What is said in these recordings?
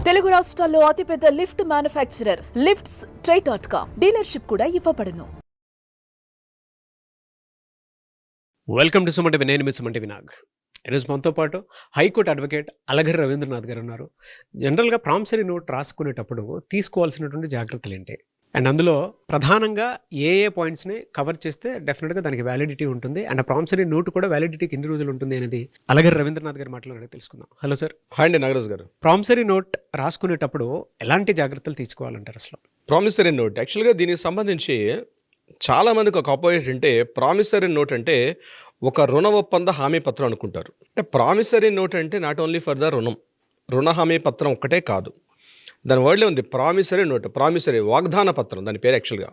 తెలుగు రాష్ట్రాల్లో అతిపెద్ద lift manufacturer lifts ట్రై.com dealership కూడా ఇవ్వబడును. Welcome to Suman TV. నేను మీ సుమన్ టీవీ నాగ్. ఈరోజు మనతో పాటు హైకోర్టు అడ్వకేట్ అలగరి రవీంద్రనాథ్ గారు ఉన్నారు. జనరల్గా ప్రామిసరీ నోట్ రాసుకునేటప్పుడు తీసుకోవాల్సినటువంటి జాగ్రత్తలు ఏంటి, అండ్ అందులో ప్రధానంగా ఏ పాయింట్స్ని కవర్ చేస్తే డెఫినెట్గా దానికి వ్యాలిడిటీ ఉంటుంది, అండ్ ఆ ప్రామిసరీ నోట్ కూడా వ్యాలిడిటీకి ఎన్ని రోజులు ఉంటుంది అనేది అలగరి రవీంద్రనాథ్ గారి మాటలు తెలుసుకుందాం. Hello sir. హాయ్ అండి నాగరాజ్ గారు. ప్రామిసరీ నోట్ రాసుకునేటప్పుడు ఎలాంటి జాగ్రత్తలు తీసుకోవాలంటారు అసలు? ప్రామిసరీ నోట్ యాక్చువల్గా దీనికి సంబంధించి చాలామందికి ఒక అపోజిట్ అంటే ప్రామిసరీ నోట్ అంటే ఒక రుణ ఒప్పంద హామీ పత్రం అనుకుంటారు. అంటే ప్రామిసరీ నోట్ అంటే నాట్ ఓన్లీ ఫర్ ద రుణ హామీ పత్రం ఒక్కటే కాదు, దాని వర్డ్లో ఉంది ప్రామిసరీ నోట్. ప్రామిసరీ వాగ్దాన పత్రం దాని పేరు. యాక్చువల్గా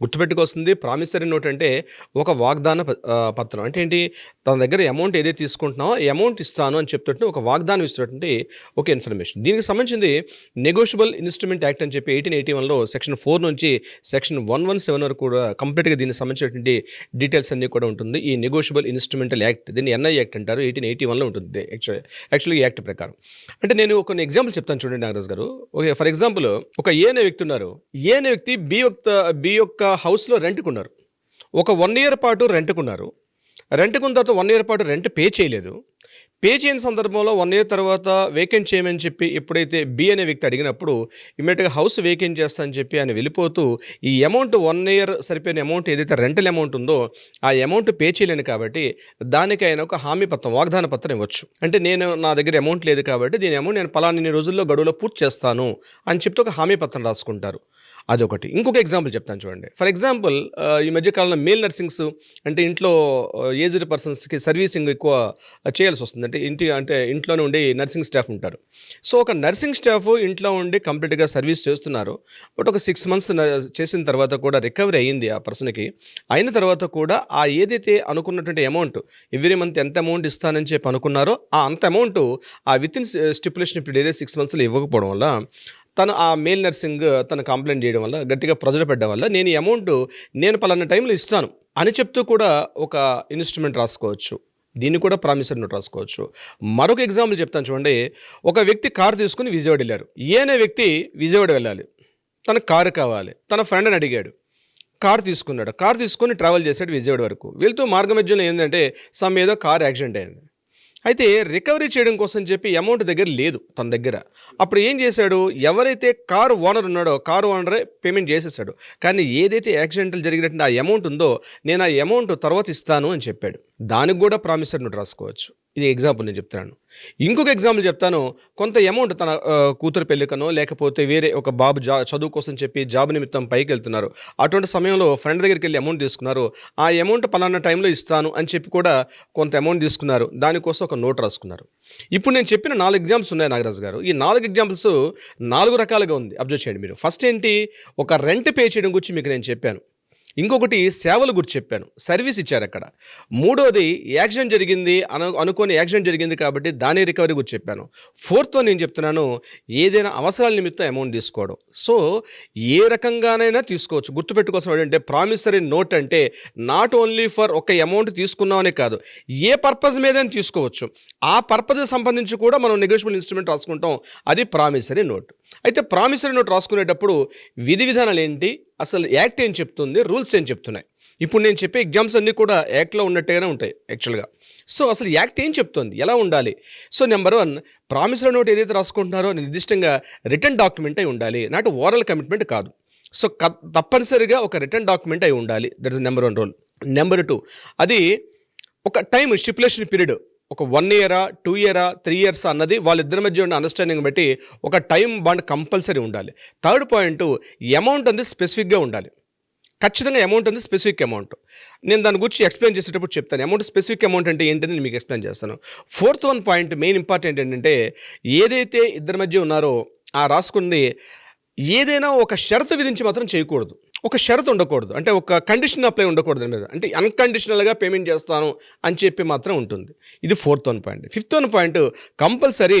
గుర్తుపెట్టుకొస్తుంది. ప్రామిసరీ నోట్ అంటే ఒక వాగ్దాన పత్రం. అంటే ఏంటి, తన దగ్గర అమౌంట్ ఏదైతే తీసుకుంటున్నావో అమౌంట్ ఇస్తాను అని చెప్తుంటే ఒక వాగ్దానం ఇస్తున్నటువంటి ఒక ఇన్ఫర్మేషన్. దీనికి సంబంధించింది నెగోషియబుల్ ఇన్స్ట్రుమెంట్ యాక్ట్ అని చెప్పి 1881లో సెక్షన్ 4 నుంచి సెక్షన్ 117 వరకు కూడా కంప్లీట్గా దీనికి సంబంధించినటువంటి డీటెయిల్స్ అన్నీ కూడా ఉంటుంది. ఈ నెగోషియబుల్ ఇన్స్ట్రుమెంటల్ యాక్ట్, దీన్ని ఎన్ఐ యాక్ట్ అంటారు. 1881లో ఉంటుంది యాక్చువల్లీ ఈ యాక్ట్ ప్రకారం. అంటే నేను కొన్ని ఎగ్జాంపుల్ చెప్తాను చూడండి నాగరాజ్ గారు. ఓకే, ఫర్ ఎగ్జాంపుల్ ఒక ఏ అనే వ్యక్తి ఉన్నారు. ఏ అనే వ్యక్తి బి యొక్క హౌస్లో రెంట్కున్నారు. ఒక 1 year పాటు రెంట్కున్నారు. రెంట్కున్న తర్వాత 1 year పాటు రెంట్ పే చేయలేదు. పే చేయని సందర్భంలో 1 year తర్వాత వేకెంట్ చేయమని చెప్పి ఎప్పుడైతే బి అనే వ్యక్తి అడిగినప్పుడు ఇమ్మీడియట్గా హౌస్ వేకెంట్ చేస్తా అని చెప్పి ఆయన వెళ్ళిపోతూ ఈ అమౌంట్ 1 year సరిపోయిన అమౌంట్ ఏదైతే రెంటల్ అమౌంట్ ఉందో ఆ అమౌంట్ పే చేయలేను కాబట్టి దానికి ఆయన ఒక హామీ పత్రం, వాగ్దాన పత్రం ఇవ్వచ్చు. అంటే నేను నా దగ్గర అమౌంట్ లేదు కాబట్టి దీని అమౌంట్ నేను పలానా రోజుల్లో గడువులో పూర్తి చేస్తాను అని చెప్తే ఒక హామీ పత్రం రాసుకుంటారు. అదొకటి. ఇంకొక ఎగ్జాంపుల్ చెప్తాను చూడండి. ఫర్ ఎగ్జాంపుల్ ఈ మధ్యకాలంలో మేల్ నర్సింగ్స్ అంటే ఇంట్లో ఏజ్డ్ పర్సన్స్కి సర్వీసింగ్ ఎక్కువ చేయాల్సి వస్తుంది. అంటే ఇంట్లోనే ఉండి నర్సింగ్ స్టాఫ్ ఉంటారు. సో ఒక నర్సింగ్ స్టాఫ్ ఇంట్లో ఉండి కంప్లీట్గా సర్వీస్ చేస్తున్నారు. బట్ ఒక 6 months చేసిన తర్వాత కూడా రికవరీ అయ్యింది ఆ పర్సన్కి. అయిన తర్వాత కూడా ఆ ఏదైతే అనుకున్నటువంటి అమౌంట్ ఎవ్రీ మంత్ ఎంత అమౌంట్ ఇస్తానని చెప్పి అనుకున్నారో ఆ అంత అమౌంట్ ఆ విత్ ఇన్ స్టిపులేషన్ ఇప్పుడు ఏదైతే 6 monthsలో ఇవ్వకపోవడం వల్ల తను ఆ మేల్ నర్సింగ్ తను కంప్లైంట్ చేయడం వల్ల గట్టిగా ప్రెజర్ పెట్టడం వల్ల నేను ఈ అమౌంట్ నేను పలానా టైంలో ఇస్తాను అని చెప్తూ కూడా ఒక ఇన్స్ట్రుమెంట్ రాసుకోవచ్చు. దీన్ని కూడా ప్రామిసరీ నోట్ రాసుకోవచ్చు. మరొక ఎగ్జాంపుల్ చెప్తాను చూడండి. ఒక వ్యక్తి కారు తీసుకుని విజయవాడ వెళ్ళారు. అనే వ్యక్తి విజయవాడ వెళ్ళాలి, తనకు కారు కావాలి. తన ఫ్రెండ్ని అడిగాడు, కారు తీసుకున్నాడు. కారు తీసుకొని ట్రావెల్ చేశాడు విజయవాడ వరకు. వెళ్తూ మార్గ మధ్యలో ఏంటంటే ఏదో కారు యాక్సిడెంట్ అయింది. అయితే రికవరీ చేయడం కోసం చెప్పి అమౌంట్ దగ్గర లేదు తన దగ్గర. అప్పుడు ఏం చేశాడు, ఎవరైతే కారు ఓనర్ ఉన్నాడో కారు ఓనరే పేమెంట్ చేసేసాడు. కానీ ఏదైతే యాక్సిడెంటల్ జరిగినట్టు ఆ అమౌంట్ ఉందో నేను ఆ అమౌంట్ తర్వాత ఇస్తాను అని చెప్పాడు. దానికి కూడా ప్రామిసరీ నోట్ రాసుకోవచ్చు. ఇది ఎగ్జాంపుల్ నేను చెప్తాను. ఇంకొక ఎగ్జాంపుల్ చెప్తాను. కొంత అమౌంట్ తన కూతురు పెళ్ళికనో లేకపోతే వేరే ఒక బాబు చదువు కోసం చెప్పి జాబ్ నిమిత్తం పైకి వెళ్తున్నారు. అటువంటి సమయంలో ఫ్రెండ్ దగ్గరికి వెళ్ళి అమౌంట్ తీసుకున్నారు. ఆ అమౌంట్ పలానా టైంలో ఇస్తాను అని చెప్పి కూడా కొంత అమౌంట్ తీసుకున్నారు. దానికోసం ఒక నోట్ రాసుకున్నారు. ఇప్పుడు నేను చెప్పిన 4 ఎగ్జాంపుల్స్ ఉన్నాయి నాగరాజ్ గారు. ఈ 4 ఎగ్జాంపుల్స్ 4 రకాలుగా ఉంది. అబ్జర్వ్ చేయండి మీరు. ఫస్ట్ ఏంటి, ఒక రెంట్ పే చేయడం గురించి మీకు నేను చెప్పాను. ఇంకొకటి సేవల గురించి చెప్పాను, సర్వీస్ ఇచ్చారు అక్కడ. మూడోది యాక్సిడెంట్ జరిగింది అనుకోని యాక్సిడెంట్ జరిగింది కాబట్టి దాని రికవరీ గురించి చెప్పాను. ఫోర్త్ నేను చెప్తున్నాను ఏదైనా అవసరాల నిమిత్తం అమౌంట్ తీసుకోవడం. సో ఏ రకంగానైనా తీసుకోవచ్చు. గుర్తుపెట్టుకోవాల్సిన ఏంటంటే ప్రామిసరీ నోట్ అంటే నాట్ ఓన్లీ ఫర్ ఒక అమౌంట్ తీసుకున్నామనే కాదు, ఏ పర్పస్ మీద తీసుకోవచ్చు. ఆ పర్పస్ సంబంధించి కూడా మనం నెగోషియబుల్ ఇన్స్ట్రుమెంట్ రాసుకుంటాం. అది ప్రామిసరీ నోట్. అయితే ప్రామిసరీ నోట్ రాసుకునేటప్పుడు విధి విధానాలు ఏంటి, అసలు యాక్ట్ ఏం చెప్తుంది, రూల్స్ ఏం చెప్తున్నాయి. ఇప్పుడు నేను చెప్పే ఎగ్జామ్స్ అన్నీ కూడా యాక్ట్లో ఉన్నట్టుగానే ఉంటాయి యాక్చువల్గా. సో అసలు యాక్ట్ ఏం చెప్తుంది, ఎలా ఉండాలి. సో నెంబర్ 1, ప్రామిసరీ నోట్ ఏదైతే రాసుకుంటున్నారో నిర్దిష్టంగా రిటర్న్ డాక్యుమెంట్ అయి ఉండాలి, నాట్ ఓరల్ కమిట్మెంట్ కాదు. సో తప్పనిసరిగా ఒక రిటర్న్ డాక్యుమెంట్ అయి ఉండాలి. That is number 1 rule. Number 2, అది ఒక టైం స్టిపులేషన్ పీరియడ్, ఒక 1 year, 2 year, 3 years అన్నది వాళ్ళిద్దరి మధ్య ఉన్న అండర్స్టాండింగ్ బట్టి ఒక టైం బాండ్ కంపల్సరీ ఉండాలి. థర్డ్ పాయింట్, అమౌంట్ అనేది స్పెసిఫిక్గా ఉండాలి. ఖచ్చితంగా అమౌంట్ అనేది స్పెసిఫిక్ అమౌంట్. నేను దాని గురించి ఎక్స్ప్లెయిన్ చేసేటప్పుడు చెప్తాను. అమౌంట్ స్పెసిఫిక్ అమౌంట్ అంటే ఏంటని నేను మీకు ఎక్స్ప్లెయిన్ చేస్తాను. ఫోర్త్ పాయింట్ మెయిన్ ఇంపార్టెంట్ ఏంటంటే ఏదైతే ఇద్దరి మధ్య ఉన్నారో ఆ రాసుకుంది ఏదైనా ఒక షరతు విధించి మాత్రం చేయకూడదు. ఒక షరతు ఉండకూడదు, అంటే ఒక కండిషన్ అప్లై ఉండకూడదు మీద, అంటే అన్కండిషనల్గా పేమెంట్ చేస్తాను అని చెప్పి మాత్రం ఉంటుంది. ఇది 4th point. 5th point, compulsory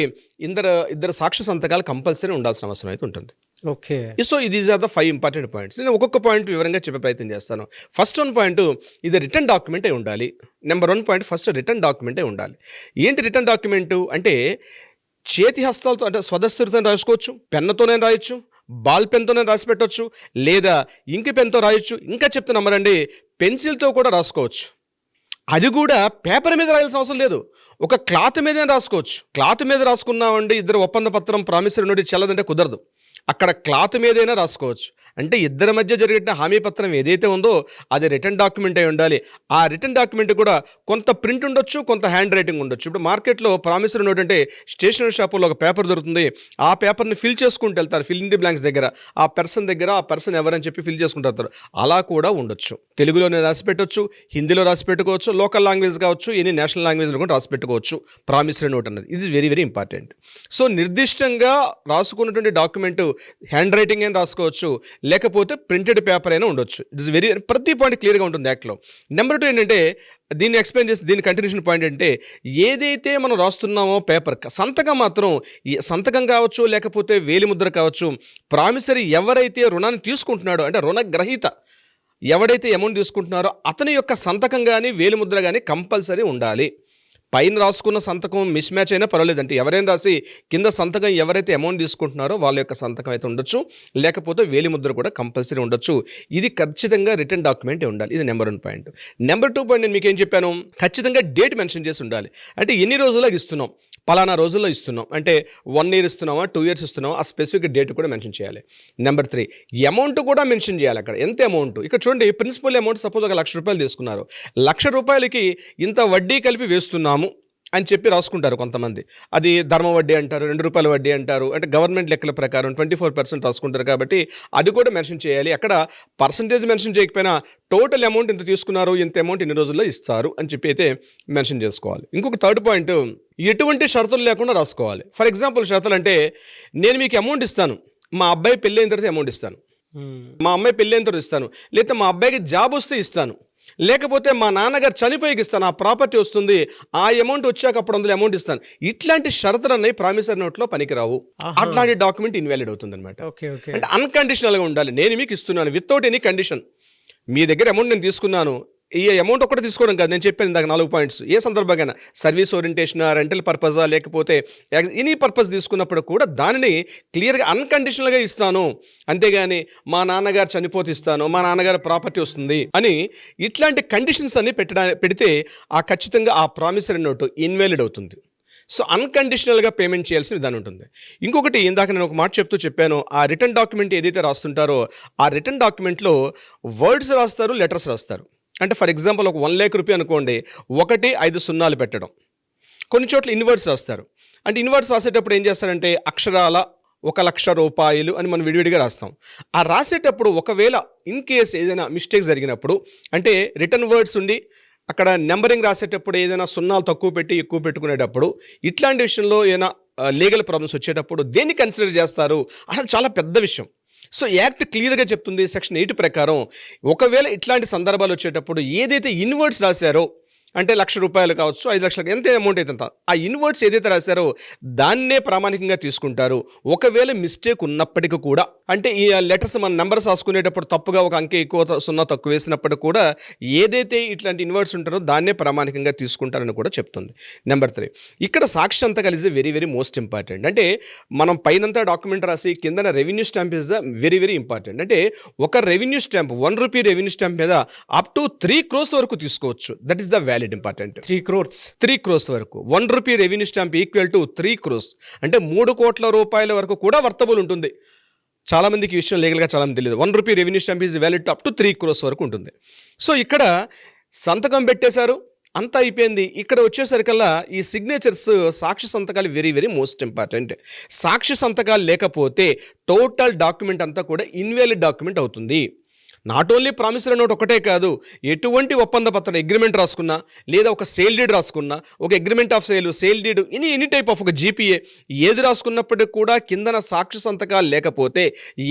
ఇద్దరు సాక్షి సంతకాలు కంపల్సరీ ఉండాల్సిన అవసరం అయితే ఉంటుంది. Okay. So these are the 5 important points. నేను ఒక్కొక్క పాయింట్ వివరంగా చెప్పే ప్రయత్నం చేస్తాను. ఫస్ట్ పాయింట్, ఇది రిటర్న్ డాక్యుమెంట్ అయి ఉండాలి. Number 1 point, first return document అయి ఉండాలి. ఏంటి రిటర్న్ డాక్యుమెంటు అంటే చేతి హస్తాలతో అంటే స్వదస్తురితో రాసుకోవచ్చు, పెన్నుతోనే రాయొచ్చు, బాల్ పెన్తోనే రాసి పెట్టవచ్చు, లేదా ఇంకి పెన్తో రాయొచ్చు, ఇంకా చెప్తే నమ్మరండి పెన్సిల్తో కూడా రాసుకోవచ్చు. అది కూడా పేపర్ మీద రాయాల్సిన అవసరం లేదు, ఒక క్లాత్ మీదే రాసుకోవచ్చు. క్లాత్ మీద రాసుకున్నామండి ఇద్దరు ఒప్పంద పత్రం ప్రామిసరీ నోట్ చెల్లదంటే కుదరదు, అక్కడ క్లాత్ మీదైనా రాసుకోవచ్చు. అంటే ఇద్దరి మధ్య జరిగిన హామీ పత్రం ఏదైతే ఉందో అది రిటర్న్ డాక్యుమెంట్ అయి ఉండాలి. ఆ రిటర్న్ డాక్యుమెంట్ కూడా కొంత ప్రింట్ ఉండొచ్చు, కొంత హ్యాండ్ రైటింగ్ ఉండొచ్చు. ఇప్పుడు మార్కెట్లో ప్రామిసరీ నోట్ అంటే స్టేషనరీ షాపులో ఒక పేపర్ దొరుకుతుంది, ఆ పేపర్ని ఫిల్ చేసుకుంటూ వెళ్తారు ఫిల్ ఇన్ ది బ్లాంక్స్ దగ్గర, ఆ పర్సన్ ఎవరని చెప్పి ఫిల్ చేసుకుంటారు. అలా కూడా ఉండొచ్చు. తెలుగులోనే రాసి పెట్టవచ్చు, హిందీలో రాసి పెట్టుకోవచ్చు, లోకల్ లాంగ్వేజ్ కావచ్చు, ఎనీ నేషనల్ లాంగ్వేజ్లో కూడా రాసి పెట్టుకోవచ్చు ప్రామిసరీ నోట్ అన్నది. ఇది వెరీ వెరీ ఇంపార్టెంట్. సో నిర్దిష్టంగా రాసుకున్నటువంటి డాక్యుమెంట్ హ్యాండ్ రైటింగ్ అయినా రాసుకోవచ్చు, లేకపోతే ప్రింటెడ్ పేపర్ అయినా ఉండొచ్చు. ఇట్స్ వెరీ ప్రతి పాయింట్ క్లియర్గా ఉంటుంది యాక్ట్లో. నెంబర్ 2 ఏంటంటే దీన్ని ఎక్స్ప్లెయిన్ చేసి దీని కంటిన్యూషన్ పాయింట్ అంటే ఏదైతే మనం రాస్తున్నామో పేపర్ సంతకం మాత్రం సంతకం కావచ్చు, లేకపోతే వేలిముద్ర కావచ్చు, ప్రామిసరీ ఎవరైతే రుణాన్ని తీసుకుంటున్నాడో అంటే రుణగ్రహీత ఎవడైతే అమౌంట్ తీసుకుంటున్నారో అతని యొక్క సంతకం కానీ వేలిముద్ర కానీ కంపల్సరీ ఉండాలి. పైన రాసుకున్న సంతకం మిస్ మ్యాచ్ అయినా పర్వాలేదంటే ఎవరైనా రాసి కింద సంతకం ఎవరైతే అమౌంట్ తీసుకుంటున్నారో వాళ్ళ యొక్క సంతకం అయితే ఉండొచ్చు, లేకపోతే వేలిముద్ర కూడా కంపల్సరీ ఉండొచ్చు. ఇది ఖచ్చితంగా రిటర్న్ డాక్యుమెంట్ ఉండాలి. ఇది నెంబర్ 1 పాయింట్. నెంబర్ 2 పాయింట్ నేను మీకు ఏం చెప్పాను, ఖచ్చితంగా డేట్ మెన్షన్ చేసి ఉండాలి. అంటే ఎన్ని రోజుల్లో ఇస్తున్నాం, పలానా రోజుల్లో ఇస్తున్నాం అంటే 1 year ఇస్తున్నామా 2 years ఇస్తున్నామా ఆ స్పెసిఫిక్ డేట్ కూడా మెన్షన్ చేయాలి. నెంబర్ 3 అమౌంట్ కూడా మెన్షన్ చేయాలి. అక్కడ ఎంత అమౌంట్, ఇక్కడ చూడండి ప్రిన్సిపల్ అమౌంట్ సపోజ్ ఒక 1,00,000 రూపాయలు తీసుకున్నారు, 1,00,000 రూపాయలకి ఇంత వడ్డీ కలిపి వేస్తున్నాము అని చెప్పి రాసుకుంటారు కొంతమంది. అది ధర్మ వడ్డీ అంటారు, 2 రూపాయల వడ్డీ అంటారు. అంటే గవర్నమెంట్ లెక్కల ప్రకారం 24% రాసుకుంటారు కాబట్టి అది కూడా మెన్షన్ చేయాలి. అక్కడ పర్సంటేజ్ మెన్షన్ చేయకపోయినా టోటల్ అమౌంట్ ఇంత తీసుకున్నారు, ఇంత అమౌంట్ ఇన్ని రోజుల్లో ఇస్తారు అని చెప్పి అయితే మెన్షన్ చేసుకోవాలి. ఇంకొక 3rd పాయింట్, ఎటువంటి షరతులు లేకుండా రాసుకోవాలి. ఫర్ ఎగ్జాంపుల్ షరతులు అంటే నేను మీకు అమౌంట్ ఇస్తాను, మా అబ్బాయి పెళ్ళి అయిన తర్వాత అమౌంట్ ఇస్తాను, మా అమ్మాయి పెళ్ళి అయిన తర్వాత ఇస్తాను, లేకపోతే మా అబ్బాయికి జాబ్ వస్తే ఇస్తాను, లేకపోతే మా నాన్నగారు చనిపోయికి ఇస్తాను, ఆ ప్రాపర్టీ వస్తుంది, ఆ అమౌంట్ వచ్చాక అప్పుడు అందులో అమౌంట్ ఇస్తాను. ఇట్లాంటి షరతులు అన్నీ ప్రామిసరీ నోట్లో పనికిరావు. అట్లాంటి డాక్యుమెంట్ ఇన్వాలిడ్ అవుతుంది అనమాట. అంటే అన్కండిషనల్గా ఉండాలి. నేను మీకు ఇస్తున్నాను వితౌట్ ఎనీ కండిషన్. మీ దగ్గర అమౌంట్ నేను తీసుకున్నాను, ఈ అమౌంట్ ఒక్కటే తీసుకోవడం కాదు, నేను చెప్పాను ఇందాక 4 పాయింట్స్. ఏ సందర్భంగా సర్వీస్ ఓరియంటేషన్, రెంటల్ పర్పజా, లేకపోతే ఎనీ పర్పస్ తీసుకున్నప్పుడు కూడా దానిని క్లియర్గా అన్కండిషనల్గా ఇస్తాను, అంతేగాని మా నాన్నగారు చనిపోతే ఇస్తాను, మా నాన్నగారు ప్రాపర్టీ వస్తుంది అని ఇట్లాంటి కండిషన్స్ అన్ని పెడితే ఆ ఖచ్చితంగా ఆ ప్రామిసరీ నోటు ఇన్వాలిడ్ అవుతుంది. సో అన్కండిషనల్గా పేమెంట్ చేయాల్సిన విధానం ఉంటుంది. ఇంకొకటి ఇందాక నేను ఒక మాట చెప్పాను, ఆ రిటర్న్ డాక్యుమెంట్ ఏదైతే రాస్తుంటారో ఆ రిటర్న్ డాక్యుమెంట్లో వర్డ్స్ రాస్తారు, లెటర్స్ రాస్తారు. అంటే ఫర్ ఎగ్జాంపుల్ ఒక 1 lakh రూపాయ అనుకోండి, 1 5 సున్నాలు పెట్టడం. కొన్ని చోట్ల ఇన్వర్ట్స్ రాస్తారు. అంటే ఇన్వర్ట్స్ రాసేటప్పుడు ఏం చేస్తారంటే అక్షరాల 1,00,000 రూపాయలు అని మనం విడివిడిగా రాస్తాం. ఆ రాసేటప్పుడు ఒకవేళ ఇన్ కేస్ ఏదైనా మిస్టేక్ జరిగినప్పుడు, అంటే రిటర్న్ వర్డ్స్ ఉండి అక్కడ నెంబరింగ్ రాసేటప్పుడు ఏదైనా సున్నాలు తక్కువ పెట్టి ఎక్కువ పెట్టుకునేటప్పుడు, ఇట్లాంటి విషయంలో ఏదైనా లీగల్ ప్రాబ్లమ్స్ వచ్చేటప్పుడు దేన్ని కన్సిడర్ చేస్తారు అసలు చాలా పెద్ద విషయం. సో యాక్ట్ క్లియర్గా చెప్తుంది సెక్షన్ 8 ప్రకారం ఒకవేళ ఇట్లాంటి సందర్భాలు వచ్చేటప్పుడు ఏదైతే ఇన్వర్ట్స్ రాశారో అంటే 1,00,000 రూపాయలు కావచ్చు, 5 లక్షలకు ఎంత అమౌంట్ అయితే ఆ ఇన్వర్ట్స్ ఏదైతే రాశారో దాన్నే ప్రామాణికంగా తీసుకుంటారు. ఒకవేళ మిస్టేక్ ఉన్నప్పటికీ కూడా, అంటే ఈ లెటర్స్ మన నెంబర్స్ రాసుకునేటప్పుడు తప్పుగా ఒక అంకె ఎక్కువ సున్నా తక్కువ వేసినప్పుడు కూడా ఏదైతే ఇట్లాంటి ఇన్వర్ట్స్ ఉంటారో దాన్నే ప్రామాణికంగా తీసుకుంటారని కూడా చెప్తుంది. నెంబర్ 3 ఇక్కడ సాక్షి సంతకాలు is very very most important. అంటే మనం పైనంతా డాక్యుమెంట్ రాసి కిందన revenue stamp is the very very important. అంటే ఒక revenue stamp 1 rupee revenue stamp మీద అప్ టు 3 crores వరకు తీసుకోవచ్చు. That is the value important. 3 crores వరకు 1 rupee revenue stamp equal to 3 crores అంటే 3 కోట్ల రూపాయల వరకు కూడా వర్తబుల్ ఉంటుంది. చాలా మందికి ఈ విషయం లీగల్గా చాలా మంది తెలియదు. 1 rupee revenue stamp is valid up to 3 crores వరకు ఉంటుంది. సో ఇక్కడ సంతకం పెట్టేశారు, అంతా అయిపోయింది. ఇక్కడ వచ్చేసరికల్లా ఈ సిగ్నేచర్స్ సాక్షి సంతకాలు వెరీ వెరీ మోస్ట్ ఇంపార్టెంట్. సాక్షి సంతకాలు లేకపోతే టోటల్ డాక్యుమెంట్ అంతా కూడా ఇన్వాలిడ్ డాక్యుమెంట్ అవుతుంది. నాట్ ఓన్లీ ప్రామిసరీ నోట్ ఒకటే కాదు, ఎటువంటి ఒప్పంద పత్రం అగ్రిమెంట్ రాసుకున్నా, లేదా ఒక సేల్ డీడ్ రాసుకున్నా, ఒక agreement of sale deed any type of ఒక జీపీఏ ఏది రాసుకున్నప్పటికీ కూడా కిందన సాక్షి సంతకాలు లేకపోతే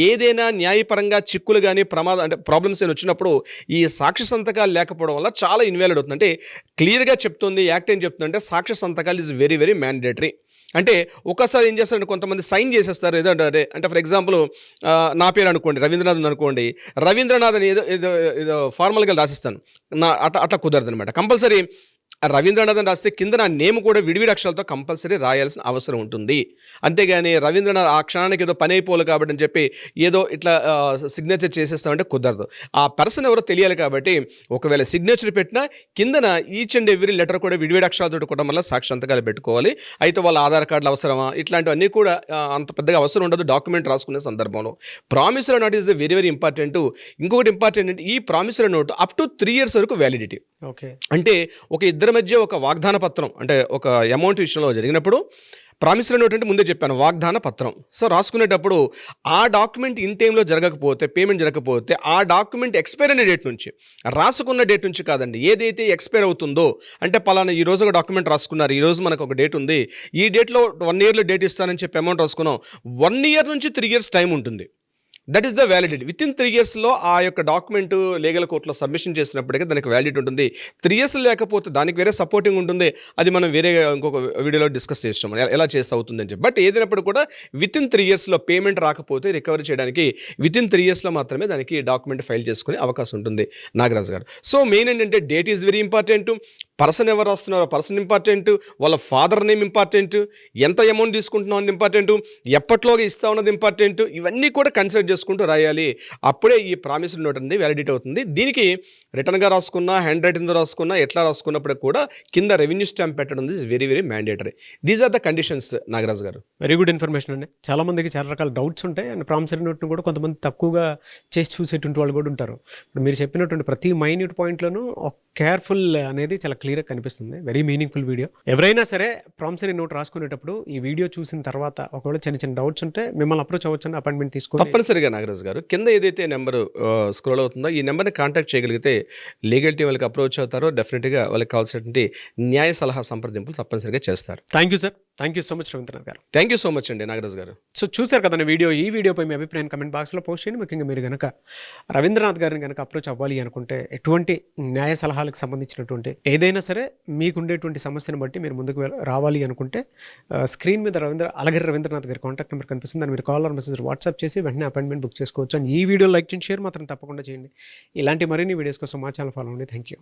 ఏదైనా న్యాయపరంగా చిక్కులు కానీ అంటే ప్రాబ్లమ్స్ ఏమైనా వచ్చినప్పుడు ఈ సాక్షి సంతకాలు లేకపోవడం వల్ల చాలా ఇన్వాలిడ్ అవుతుంది. అంటే క్లియర్గా చెప్తుంది యాక్ట్ ఏం చెప్తుందంటే సాక్షి సంతకాలు ఈజ్ వెరీ వెరీ మ్యాండేటరీ. అంటే ఒకసారి ఏం చేస్తారంటే కొంతమంది సైన్ చేసేస్తారు ఏదంటే, అంటే ఫర్ ఎగ్జాంపుల్ నా పేరు అనుకోండి రవీంద్రనాథ్ అనుకోండి, రవీంద్రనాథ్ అని ఏదో ఫార్మల్గా రాసిస్తాను, అట్లా కుదరదు అనమాట. కంపల్సరీ రవీంద్రనాథ్ అని రాస్తే కింద నా నేమ్ కూడా విడివిడి అక్షరాలతో కంపల్సరీ రాయాల్సిన అవసరం ఉంటుంది. అంతేగాని రవీంద్రనాథ్ ఆ క్షణానికి ఏదో పని అయిపోవాలి కాబట్టి అని చెప్పి ఏదో ఇట్లా సిగ్నేచర్ చేసేస్తామంటే కుదరదు. ఆ పర్సన్ ఎవరో తెలియాలి కాబట్టి ఒకవేళ సిగ్నేచర్ పెట్టినా కిందన ఈచ్ అండ్ ఎవ్రీ లెటర్ కూడా విడివిడి అక్షరాలతో కూడా మళ్ళీ సాక్షాంతకాలు పెట్టుకోవాలి. అయితే వాళ్ళ ఆధార్ కార్డులు అవసరమా, ఇట్లాంటివన్నీ కూడా అంత పెద్దగా అవసరం ఉండదు డాక్యుమెంట్ రాసుకునే సందర్భంలో. Promissory note is very very important. ఇంకొకటి ఇంపార్టెంట్ అంటే ఈ promissory note up to 3 years వరకు వ్యాలిడిటీ. ఓకే, అంటే ఒక ఇద్దరి మధ్య ఒక వాగ్దాన పత్రం అంటే ఒక అమౌంట్ విషయంలో జరిగినప్పుడు ప్రామిసరీ నోట్ అంటే ముందే చెప్పాను వాగ్దాన పత్రం. సో రాసుకునేటప్పుడు ఆ డాక్యుమెంట్ ఇన్ టైంలో జరగకపోతే, పేమెంట్ జరగకపోతే ఆ డాక్యుమెంట్ ఎక్స్పైర్ అయిన డేట్ నుంచి, రాసుకున్న డేట్ నుంచి కాదండి, ఏదైతే ఎక్స్పైర్ అవుతుందో అంటే పలానా ఈ రోజు ఒక డాక్యుమెంట్ రాసుకున్నారు, ఈ రోజు మనకు ఒక డేట్ ఉంది, ఈ డేట్లో 1 yearలో డేట్ ఇస్తానని చెప్పి అమౌంట్ రాసుకున్నాం, 1 year నుంచి 3 years టైం ఉంటుంది. That is the validity. With in 3 yearsలో ఆ యొక్క డాక్యుమెంట్ లీగల్ కోర్టులో సబ్మిషన్ చేసినప్పటికీ దానికి వ్యాలిడిటీ ఉంటుంది. 3 years లేకపోతే దానికి వేరే సపోర్టింగ్ ఉంటుంది. అది మనం వేరే ఇంకొక వీడియోలో డిస్కస్ చేస్తాం ఎలా చేస్తే అవుతుందని చెప్పి. బట్ ఏదైనప్పుడు కూడా విత్ ఇన్ 3 yearsలో పేమెంట్ రాకపోతే రికవరీ చేయడానికి విత్ ఇన్ 3 yearsలో మాత్రమే దానికి డాక్యుమెంట్ ఫైల్ చేసుకునే అవకాశం ఉంటుంది నాగరాజ్ గారు. సో మెయిన్ ఏంటంటే date is very important, person ఎవరు రాస్తున్నారో పర్సన్ ఇంపార్టెంట్, వాళ్ళ ఫాదర్ నేమ్ ఇంపార్టెంట్, ఎంత అమౌంట్ తీసుకుంటున్నాం అన్నది ఇంపార్టెంట్, ఎప్పట్లోగా ఇస్తా ఉన్నది ఇంపార్టెంట్. ఇవన్నీ కూడా కన్సిడర్ చేసుకుంటూ రాయాలి. అప్పుడే ఈ ప్రామిసరీ నోట్ అనేది వ్యాలిడిటీ అవుతుంది. దీనికి రిటర్న్గా రాసుకున్నా, హ్యాండ్ రైటింగ్తో రాసుకున్నా, ఎట్లా రాసుకున్నప్పుడు కూడా కింద రెవెన్యూ స్టాంప్ పెట్టడం is very very mandatory. These are the conditions Nagaraj గారు. వెరీ గుడ్ ఇన్ఫర్మేషన్ అండి. చాలా మందికి చాలా రకాల డౌట్స్ ఉంటాయి. అండ్ ప్రామిసరీ నోట్ను కూడా కొంతమంది తక్కువగా చేసి చూసేటువంటి వాళ్ళు కూడా ఉంటారు. ఇప్పుడు మీరు చెప్పినటువంటి ప్రతి మైన్యూట్ పాయింట్లోనూ ఒక కేర్ఫుల్ అనేది చాలా క్లియర్గా కనిపిస్తుంది. Very meaningful video. ఎవరైనా సరే ప్రామిసరీ నోట్ రాసుకునేటప్పుడు ఈ వీడియో చూసిన తర్వాత ఒకవేళ చిన్న చిన్న డౌట్స్ ఉంటే మిమ్మల్ని అప్రోచ్ అవ్వచ్చని అపాయింట్మెంట్ తీసుకుని తప్పనిసరిగా నాగరాజ్ గారు కింద ఏదైతే నెంబర్ స్క్రోల్ అవుతుందో ఈ నెంబర్ని కాంటాక్ట్ చేయగలిగితే లీగల్ టీం వాళ్ళకి అప్రోచ్ అవుతారో డెఫినెట్గా వాళ్ళకి కావాల్సినటువంటి న్యాయ సలహా సంప్రదింపులు తప్పనిసరిగా చేస్తారు. Thank you sir. Thank you so much Ravindranath గారు. థ్యాంక్ యూ సో మచ్ అండి నాగరాజ్ గారు. సో చూశారు కదండి వీడియో. ఈ వీడియోపై మీ అభిప్రాయం కమెంట్ బాక్స్లో పోస్ట్ చేయండి. ముఖ్యంగా మీరు కనుక రవీంద్రనాథ్ గారిని కనుక అప్రోచ్ అవ్వాలి అనుకుంటే, ఎటువంటి న్యాయ సలహాలకు సంబంధించినటువంటి ఏదైనా సరే మీకు ఉండేటువంటి సమస్యను బట్టి మీరు ముందుకు రావాలి అనుకుంటే స్క్రీన్ మీద అలగిరి రవీంద్రనాథ్ గారి కాంటాక్ట్ నెంబర్ కనిపిస్తుంది. దాన్ని మీరు కాల్ ఆర్ మెసేజ్ వాట్సాప్ చేసి వెంటనే అపాయింట్మెంట్ బుక్ చేసుకోవచ్చు. అండ్ ఈ వీడియో లైక్ చేయండి, షేర్ మాత్రం తప్పకుండా చేయండి. ఇలాంటి మరిన్ని వీడియోస్ కోసం మా ఛానల్ ఫాలో అవ్వండి. Thank you.